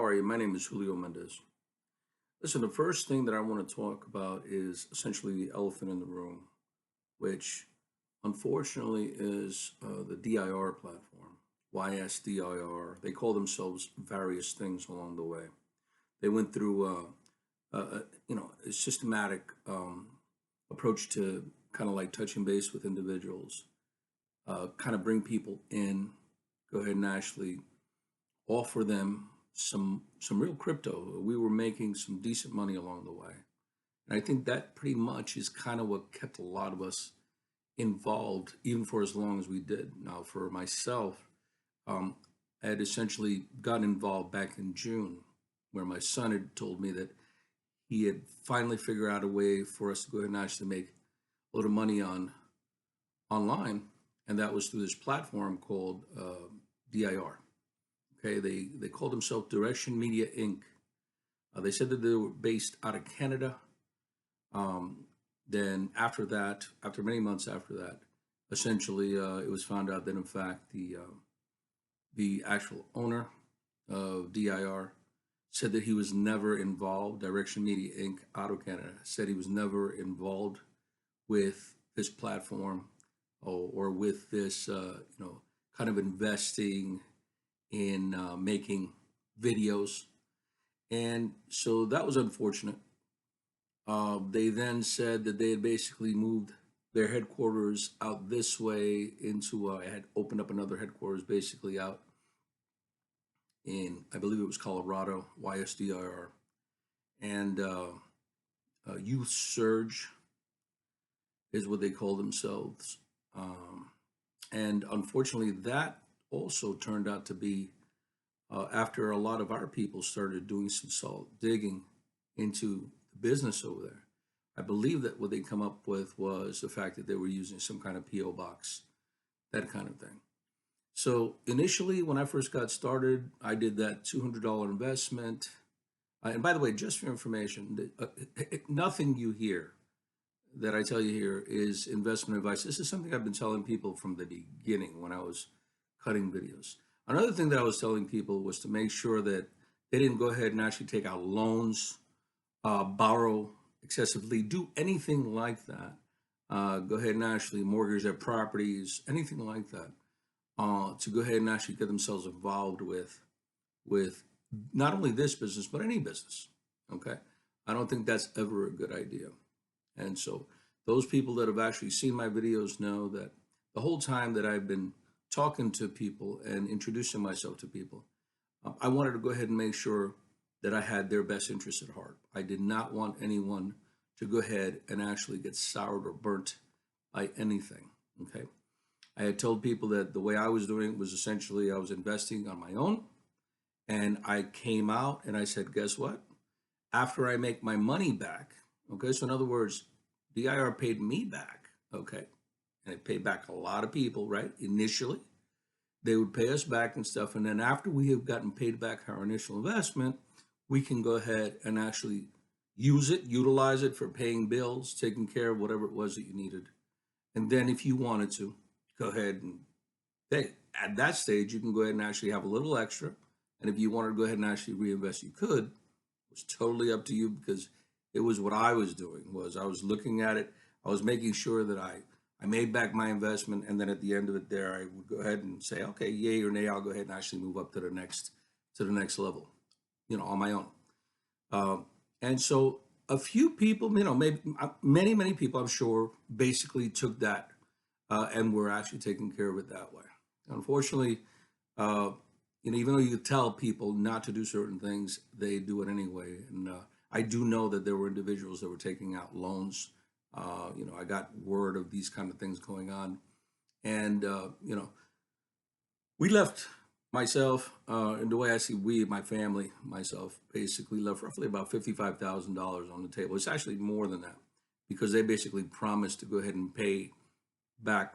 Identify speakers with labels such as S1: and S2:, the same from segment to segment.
S1: are you? My name is Julio Mendez. Listen, the first thing that I want to talk about is essentially the elephant in the room, which unfortunately is the DIR platform, YSDIR. They call themselves various things along the way. They went through, a systematic approach to kind of like touching base with individuals, kind of bring people in, go ahead and actually offer them some real crypto. We were making some decent money along the way. And I think that pretty much is kind of what kept a lot of us involved, even for as long as we did. Now, for myself, um, I had essentially gotten involved back in June, where my son had told me that he had finally figured out a way for us to go ahead and actually make a little money online, and that was through this platform called DIR. Okay, they called themselves Direction Media Inc. They said that they were based out of Canada. Then after that, after many months after that, essentially it was found out that in fact the actual owner of DIR said that he was never involved. Direction Media Inc. out of Canada said he was never involved with this platform or with this kind of investing in making videos. And so that was unfortunate. They then said that they had basically moved their headquarters out this way into, had opened up another headquarters basically out in, I believe it was Colorado, YSDIR. And Youth Surge is what they call themselves. And unfortunately, that also turned out to be after a lot of our people started doing some salt digging into the business over there. I believe that what they come up with was the fact that they were using some kind of PO box, that kind of thing. So initially, when I first got started, I did that $200 investment. And by the way, just for information, nothing you hear that I tell you here is investment advice. This is something I've been telling people from the beginning when I was cutting videos. Another thing that I was telling people was to make sure that they didn't go ahead and actually take out loans, borrow excessively, do anything like that. Go ahead and actually mortgage their properties, anything like that, to go ahead and actually get themselves involved with not only this business but any business. Okay, I don't think that's ever a good idea. And so those people that have actually seen my videos know that the whole time that I've been talking to people and introducing myself to people, I wanted to go ahead and make sure that I had their best interests at heart. I did not want anyone to go ahead and actually get soured or burnt by anything. Okay. I had told people that the way I was doing it was essentially I was investing on my own. And I came out and I said, guess what? After I make my money back, okay, so in other words, DIR paid me back, okay, and it paid back a lot of people, right? Initially, they would pay us back and stuff, and then after we have gotten paid back our initial investment, we can go ahead and actually use it, utilize it for paying bills, taking care of whatever it was that you needed. And then if you wanted to, go ahead and at that stage, you can go ahead and actually have a little extra. And if you wanted to go ahead and actually reinvest, you could. It was totally up to you because it was what I was doing was I was looking at it. I was making sure that I made back my investment. And then at the end of it there, I would go ahead and say, okay, yay or nay, I'll go ahead and actually move up to the next level, on my own. And so a few people, maybe many people, I'm sure, basically took that and were actually taking care of it that way. Unfortunately, even though you tell people not to do certain things, they do it anyway. And I do know that there were individuals that were taking out loans. I got word of these kind of things going on, and we left. Myself, and the way I see we, my family, myself, basically left roughly about $55,000 on the table. It's actually more than that because they basically promised to go ahead and pay back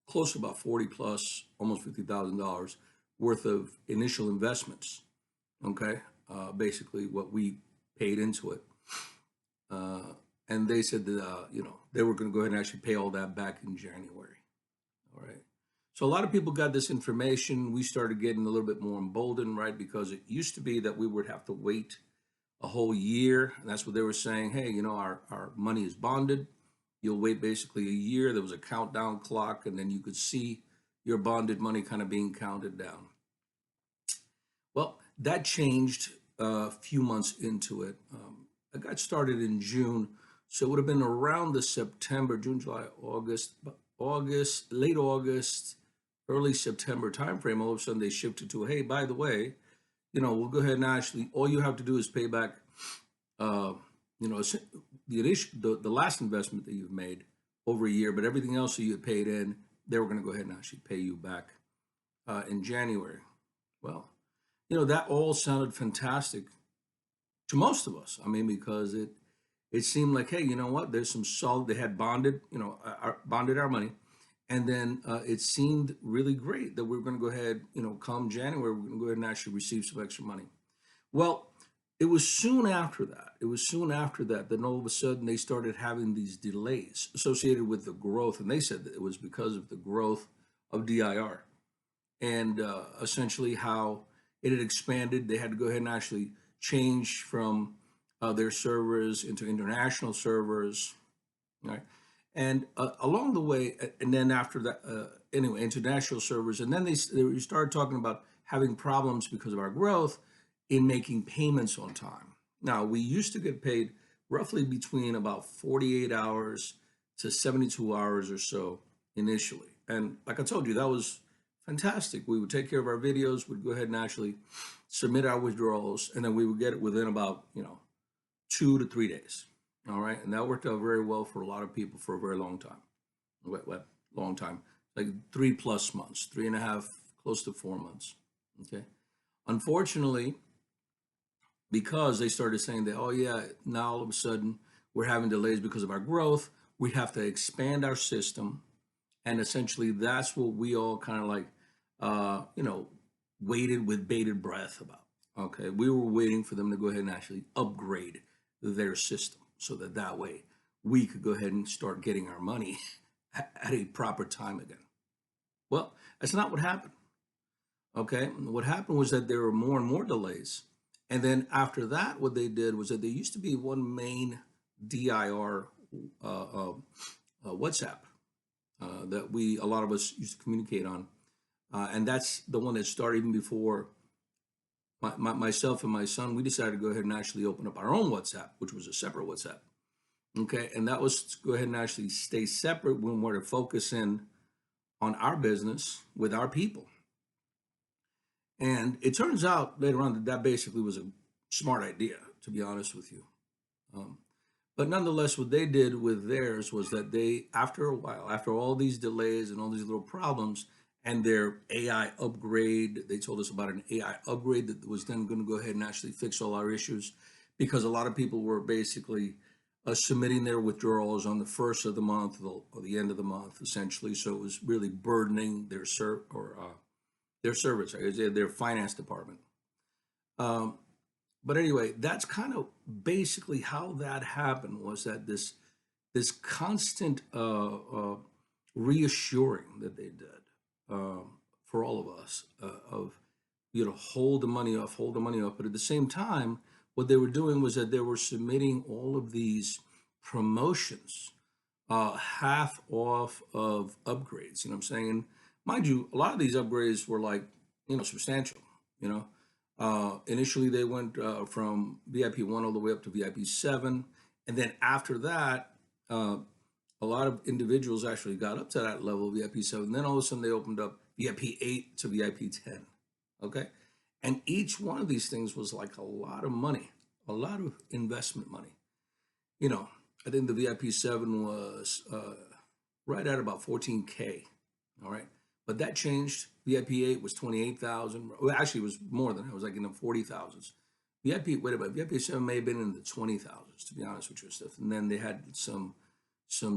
S1: close to about 40 plus, almost $50,000 worth of initial investments. Okay, basically what we paid into it, and they said that they were going to go ahead and actually pay all that back in January. All right. So a lot of people got this information. We started getting a little bit more emboldened, right? Because it used to be that we would have to wait a whole year. And that's what they were saying. Hey, our money is bonded. You'll wait basically a year. There was a countdown clock, and then you could see your bonded money kind of being counted down. Well, that changed a few months into it. I got started in June, so it would have been around the September, June, July, August, late August, early September timeframe. All of a sudden, they shifted to, hey, by the way, we'll go ahead and actually, all you have to do is pay back, uh, the last investment that you've made over a year, but everything else that you had paid in, they were going to go ahead and actually pay you back in January. Well, that all sounded fantastic to most of us. I mean, because it seemed like, hey, you know what? There's some solid. They had bonded, bonded our money, and then it seemed really great that we were going to go ahead, come January, we're going to go ahead and actually receive some extra money. Well, it was soon after that. It was soon after that that all of a sudden they started having these delays associated with the growth, and they said that it was because of the growth of DIR and essentially how it had expanded. They had to go ahead and actually change from their servers into international servers, right? And along the way, and then after that, anyway, international servers, and then they started talking about having problems because of our growth in making payments on time. Now, we used to get paid roughly between about 48 hours to 72 hours or so initially. And like I told you, that was fantastic. We would take care of our videos, we'd go ahead and actually submit our withdrawals, and then we would get it within about, 2 to 3 days. All right. And that worked out very well for a lot of people for a very long time. Long time, like 3+ months, 3.5, close to 4 months. Okay. Unfortunately, because they started saying that, oh yeah, now all of a sudden we're having delays because of our growth, we have to expand our system. And essentially that's what we all kind of like, waited with bated breath about. Okay. We were waiting for them to go ahead and actually upgrade their system so that way we could go ahead and start getting our money at a proper time again. Well, that's not what happened. Okay. What happened was that there were more and more delays. And then after that, what they did was that there used to be one main DIR WhatsApp that a lot of us used to communicate on. And that's the one that started even before myself and my son. We decided to go ahead and actually open up our own WhatsApp, which was a separate WhatsApp. Okay. And that was to go ahead and actually stay separate when we're to focus in on our business with our people. And it turns out later on that basically was a smart idea, to be honest with you. Um, but nonetheless, what they did with theirs was that they, after a while, after all these delays and all these little problems, and their AI upgrade, they told us about an AI upgrade that was then going to go ahead and actually fix all our issues, because a lot of people were basically submitting their withdrawals on the first of the month or the end of the month, essentially. So it was really burdening their service, right? Their finance department. Um, but anyway, that's kind of basically how that happened. Was that this constant reassuring that they did for all of us of hold the money off. But at the same time, what they were doing was that they were submitting all of these promotions, half off of upgrades. You know what I'm saying? And mind you, a lot of these upgrades were like, substantial. Initially they went from VIP 1 all the way up to VIP 7. And then after that, a lot of individuals actually got up to that level of VIP 7. Then all of a sudden they opened up VIP 8 to VIP 10. Okay. And each one of these things was like a lot of money, a lot of investment money. I think the VIP 7 was right at about 14K. All right. But that changed. VIP 8 was 28,000. Well, actually, it was more than that. It was like in the 40,000s. VIP 7 may have been in the 20,000s, to be honest with you, stuff. And then they had some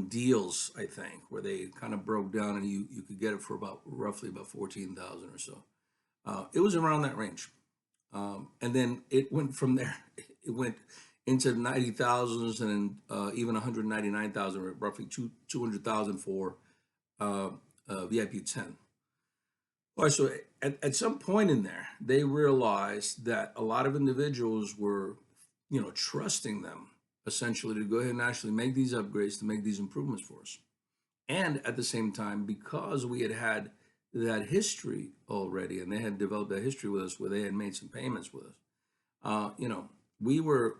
S1: deals, I think, where they kind of broke down and you could get it for roughly about 14,000 or so. It was around that range. And then it went from there. It went into the 90,000s and even 199,000, roughly 200,000 for VIP 10. All right, so at some point in there, they realized that a lot of individuals were, trusting them essentially to go ahead and actually make these upgrades, to make these improvements for us. And at the same time, because we had that history already, and they had developed that history with us, where they had made some payments with us, uh, you know, we were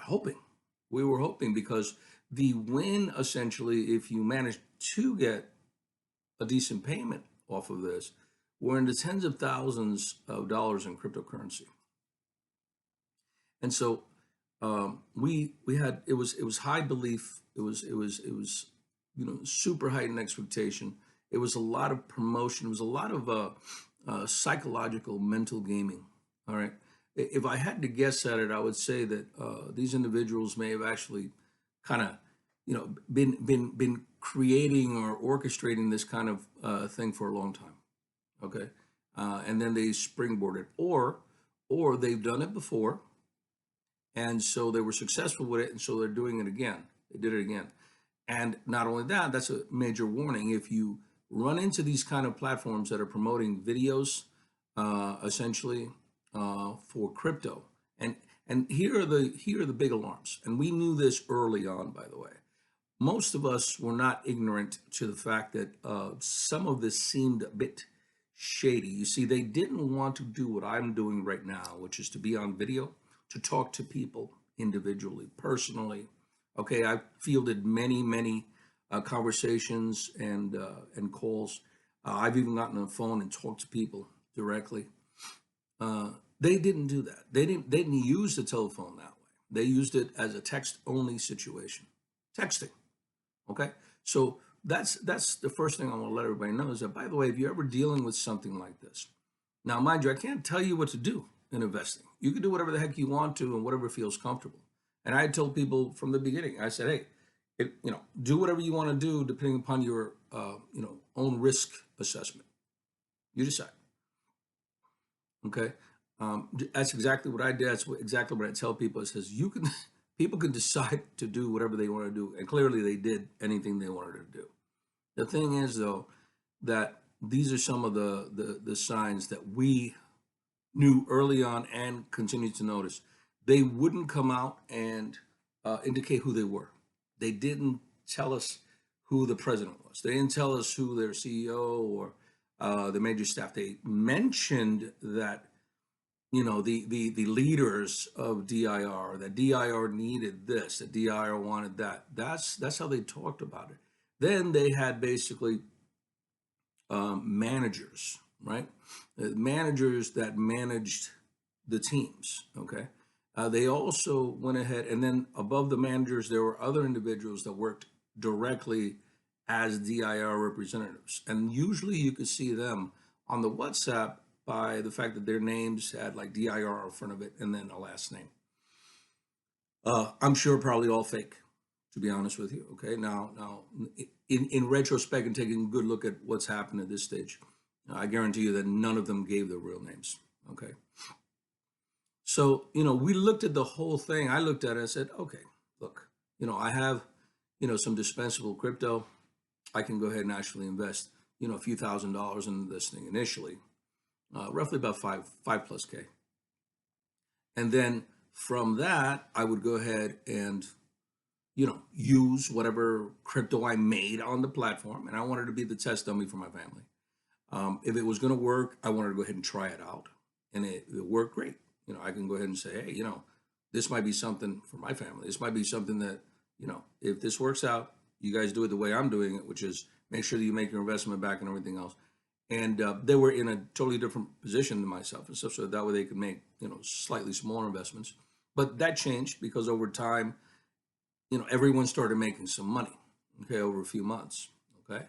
S1: hoping because the win essentially, if you manage to get a decent payment off of this, we're in the tens of thousands of dollars in cryptocurrency. And so we had, it was high belief, it was super heightened expectation. It was a lot of promotion. It was a lot of psychological mental gaming. All right. If I had to guess at it, I would say that these individuals may have actually kind of, been creating or orchestrating this kind of thing for a long time. Okay. And then they springboarded, or they've done it before, and so they were successful with it, and so they're doing it again. They did it again. And not only that, that's a major warning. If you run into these kind of platforms that are promoting videos, essentially for crypto, and here are the big alarms. And we knew this early on, by the way. Most of us were not ignorant to the fact that some of this seemed a bit shady. You see, they didn't want to do what I'm doing right now, which is to be on video, to talk to people individually, personally. Okay, I've fielded many conversations and calls. I've even gotten on the phone and talked to people directly. They didn't do that. They didn't use the telephone that way. They used it as a text only situation, texting. Okay, so that's the first thing I want to let everybody know is that, by the way, if you're ever dealing with something like this, now mind you, I can't tell you what to do in investing. You can do whatever the heck you want to and whatever feels comfortable. And I told people from the beginning, I said, hey, do whatever you want to do depending upon your own risk assessment. You decide. Okay, that's exactly what I did. That's exactly what I tell people. It says you can, people can decide to do whatever they want to do, and clearly they did anything they wanted to do. The thing is, though, that these are some of the signs that we knew early on and continue to notice. They wouldn't come out and indicate who they were. They didn't tell us who the president was. They didn't tell us who their CEO or the major staff. They mentioned that the leaders of DIR, that DIR needed this, that DIR wanted that. That's how they talked about it. Then they had basically managers, right? Managers that managed the teams. Okay. They also went ahead, and then above the managers, there were other individuals that worked directly as DIR representatives. And usually you could see them on the WhatsApp by the fact that their names had like DIR in front of it and then a last name. I'm sure probably all fake, to be honest with you. Okay. Now, in retrospect and taking a good look at what's happened at this stage, I guarantee you that none of them gave their real names. Okay. So, we looked at the whole thing. I looked at it and said, okay, look, I have, some dispensable crypto. I can go ahead and actually invest, a few $1,000s in this thing initially, roughly about five plus K. And then from that, I would go ahead and, use whatever crypto I made on the platform. And I wanted to be the test dummy for my family. If it was going to work, I wanted to go ahead and try it out. And it worked great. I can go ahead and say, hey, this might be something for my family. This might be something that, if this works out, you guys do it the way I'm doing it, which is make sure that you make your investment back and everything else. And they were in a totally different position than myself and stuff, so that way they could make, slightly smaller investments. But that changed because over time, everyone started making some money, okay, over a few months, okay?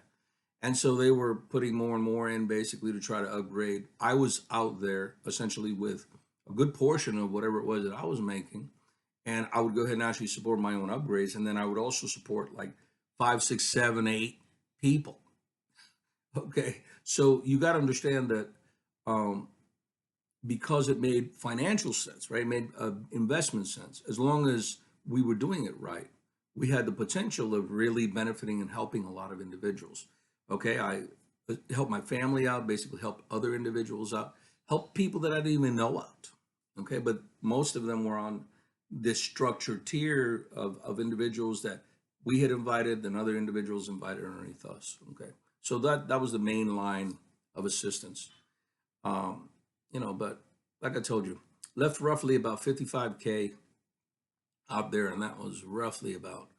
S1: And so they were putting more and more in basically to try to upgrade. I was out there essentially with a good portion of whatever it was that I was making. And I would go ahead and actually support my own upgrades. And then I would also support like 5, 6, 7, 8 people. Okay. So you got to understand that because it made financial sense, right? It made investment sense. As long as we were doing it right, we had the potential of really benefiting and helping a lot of individuals. Okay. help my family out, basically help other individuals out, help people that I didn't even know out. Okay, but most of them were on this structured tier of individuals that we had invited and other individuals invited underneath us. Okay, so that was the main line of assistance. Um, but like I told you, left roughly about 55K out there, and that was roughly about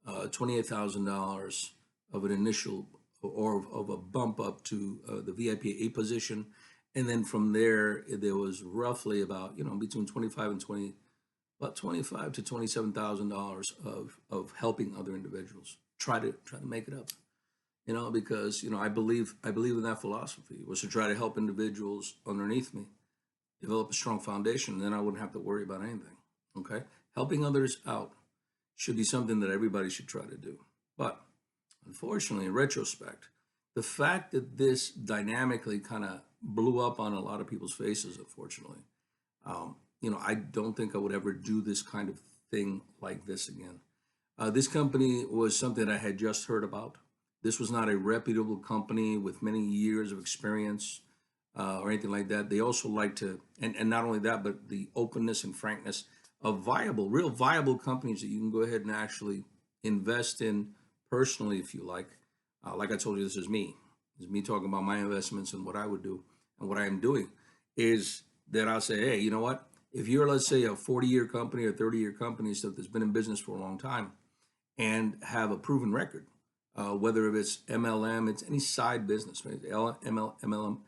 S1: $28,000 of an initial or of a bump up to the VIP position, and then from there was roughly about between 25 and 20, about 25 to $27,000 of helping other individuals try to make it up. Because I believe in that philosophy was to try to help individuals underneath me develop a strong foundation, and then I wouldn't have to worry about anything. Okay, helping others out should be something that everybody should try to do. But unfortunately, in retrospect, the fact that this dynamically kind of blew up on a lot of people's faces, unfortunately, I don't think I would ever do this kind of thing like this again. This company was something I had just heard about. This was not a reputable company with many years of experience or anything like that. They also like to, and not only that, but the openness and frankness of real viable companies that you can go ahead and actually invest in personally if you like. Like I told you, this is me. This is me talking about my investments and what I would do and what I am doing is that I'll say, hey, you know what? If you're, let's say, a 40-year company or 30-year company, stuff that's been in business for a long time and have a proven record, whether it's MLM, it's any side business, right? MLM,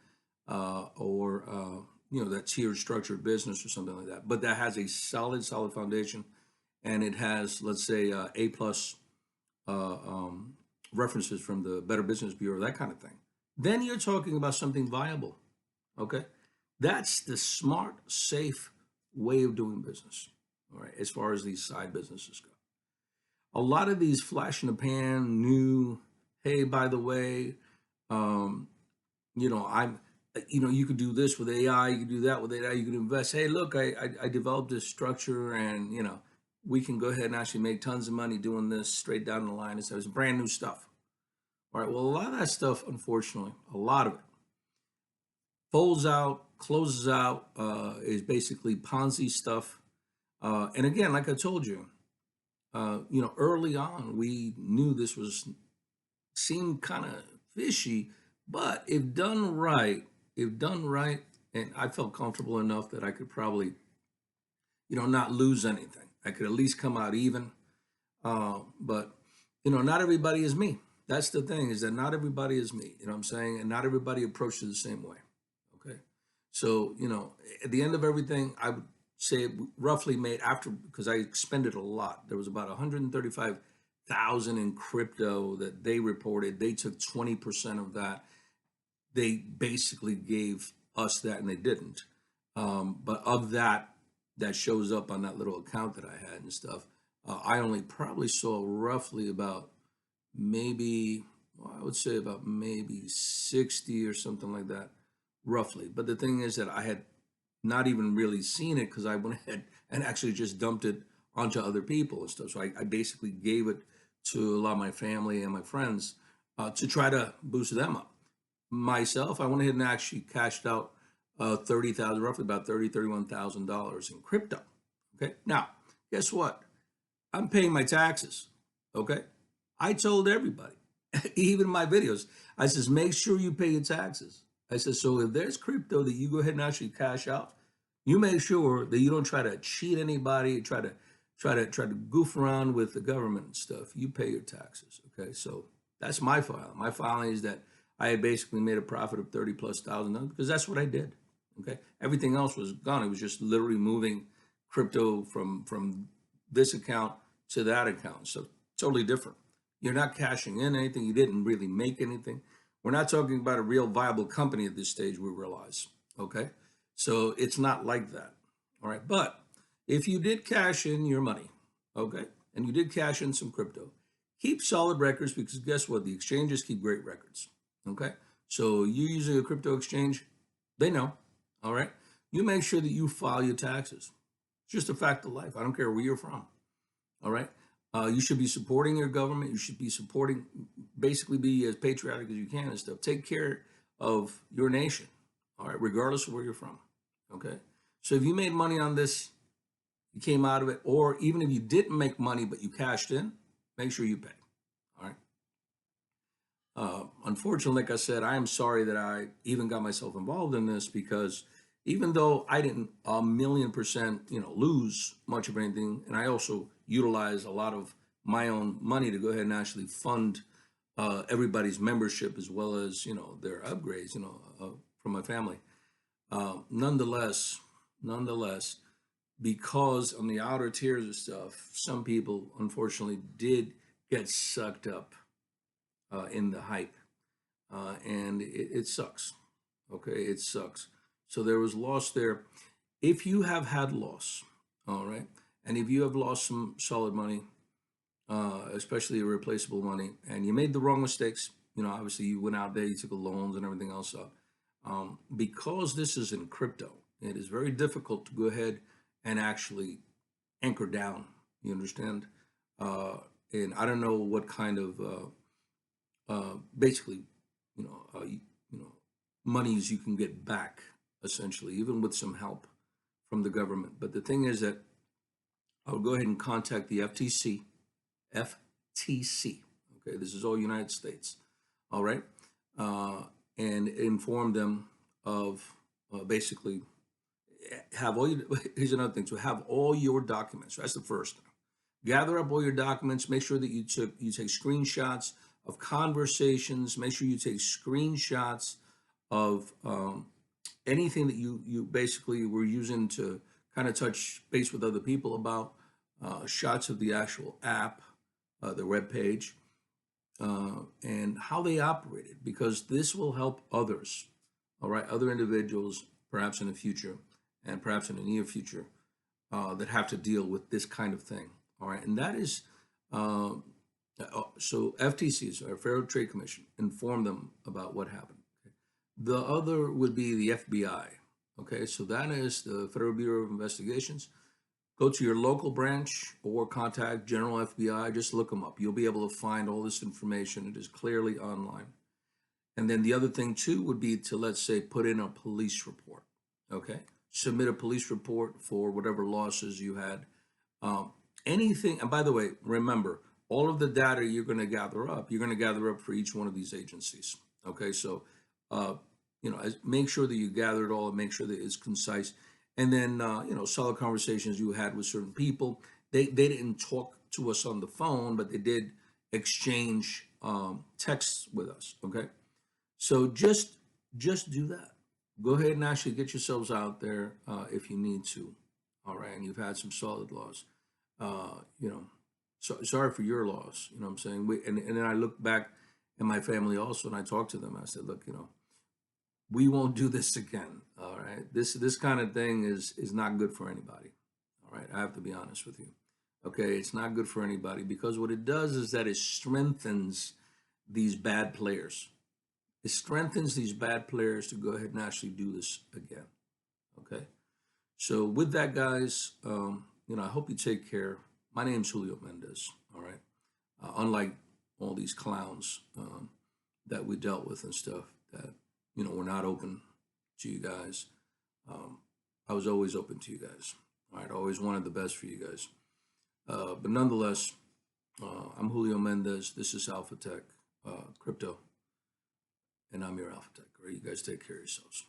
S1: or that tiered structured business or something like that, but that has a solid foundation, and it has, let's say, A plus references from the Better Business Bureau, that kind of thing. Then you're talking about something viable. Okay, that's the smart, safe way of doing business. All right, as far as these side businesses go, a lot of these flash in the pan, new, hey, by the way, I'm, you could do this with AI, you could do that with AI, you could invest. Hey, look, I developed this structure, and we can go ahead and actually make tons of money doing this straight down the line. It's brand new stuff. All right. Well, a lot of that stuff, unfortunately, a lot of it folds out, closes out, is basically Ponzi stuff. And again, like I told you, early on, we knew this seemed kind of fishy, but if done right, and I felt comfortable enough that I could probably, not lose anything. I could at least come out even. But, not everybody is me. That's the thing, is that not everybody is me, you know what I'm saying? And not everybody approaches the same way. Okay. So, at the end of everything, I would say it roughly made after, because I expended a lot. There was about 135,000 in crypto that they reported. They took 20% of that. They basically gave us that, and they didn't. But of that shows up on that little account that I had and stuff, I only probably saw roughly about maybe, well, I would say about maybe 60 or something like that, roughly. But the thing is that I had not even really seen it because I went ahead and actually just dumped it onto other people and stuff. So I basically gave it to a lot of my family and my friends to try to boost them up. Myself, I went ahead and actually cashed out 30,000, roughly about $31,000 in crypto. Okay. Now, guess what? I'm paying my taxes. Okay. I told everybody, even my videos, I says, make sure you pay your taxes. I said, so if there's crypto that you go ahead and actually cash out, you make sure that you don't try to cheat anybody, try to goof around with the government and stuff. You pay your taxes. Okay. So that's my filing. My filing is that I had basically made a profit of 30 plus thousand because that's what I did. Okay. Everything else was gone. It was just literally moving crypto from this account to that account. So totally different. You're not cashing in anything. You didn't really make anything. We're not talking about a real viable company at this stage, we realize. Okay. So it's not like that. All right. But if you did cash in your money, okay, and you did cash in some crypto, keep solid records, because guess what? The exchanges keep great records. Okay. So you using a crypto exchange, they know. All right. You make sure that you file your taxes. It's just a fact of life. I don't care where you're from. All right. You should be supporting your government. You should be supporting, basically be as patriotic as you can and stuff. Take care of your nation, all right, regardless of where you're from, okay? So if you made money on this, you came out of it, or even if you didn't make money but you cashed in, make sure you pay, all right? Unfortunately, like I said, I am sorry that I even got myself involved in this, because even though I didn't a million percent, lose much of anything, and I also utilized a lot of my own money to go ahead and actually fund everybody's membership as well as their upgrades, from my family. Nonetheless, because on the outer tiers of stuff, some people unfortunately did get sucked up in the hype, and it sucks. Okay, it sucks. So there was loss there. If you have had loss, all right, and if you have lost some solid money, especially irreplaceable money, and you made the wrong mistakes, obviously you went out there, you took the loans and everything else up. Because this is in crypto, it is very difficult to go ahead and actually anchor down. You understand? And I don't know what kind of basically, monies you can get back, essentially, even with some help from the government. But the thing is that I would go ahead and contact the FTC. FTC. Okay, this is all United States. All right, and inform them of basically have all your. Here's another thing: to have all your documents. That's the first thing. Gather up all your documents. Make sure that you take screenshots of conversations. Make sure you take screenshots of anything that you basically were using to kind of touch base with other people about, shots of the actual app, the web page, and how they operated, because this will help others, all right, other individuals, perhaps in the future and perhaps in the near future, that have to deal with this kind of thing, all right, and that is, so FTCs, or Federal Trade Commission, inform them about what happened. Okay? The other would be the FBI, okay, so that is the Federal Bureau of Investigations. Go to your local branch or contact General FBI. Just look them up. You'll be able to find all this information. It is clearly online. And then the other thing too would be to, let's say, put in a police report. Okay, submit a police report for whatever losses you had. Anything. And by the way, remember, all of the data you're going to gather up, you're going to gather up for each one of these agencies. Okay, so make sure that you gather it all and make sure that it's concise. And then, solid conversations you had with certain people. They didn't talk to us on the phone, but they did exchange texts with us. Okay, so just do that. Go ahead and actually get yourselves out there if you need to. All right, and you've had some solid loss. So sorry for your loss. You know what I'm saying? And then I look back at my family also, and I talked to them. I said, look, we won't do this again. All right. This kind of thing is not good for anybody. All right. I have to be honest with you. Okay. It's not good for anybody, because what it does is that it strengthens these bad players. It strengthens these bad players to go ahead and actually do this again. Okay. So with that, guys, I hope you take care. My name's Julio Mendez. All right. Unlike all these clowns that we dealt with and stuff that we're not open to you guys. I was always open to you guys. All right, always wanted the best for you guys. But nonetheless, I'm Julio Mendez. This is Alpha Tech Crypto, and I'm your Alpha Tech. All right, you guys take care of yourselves.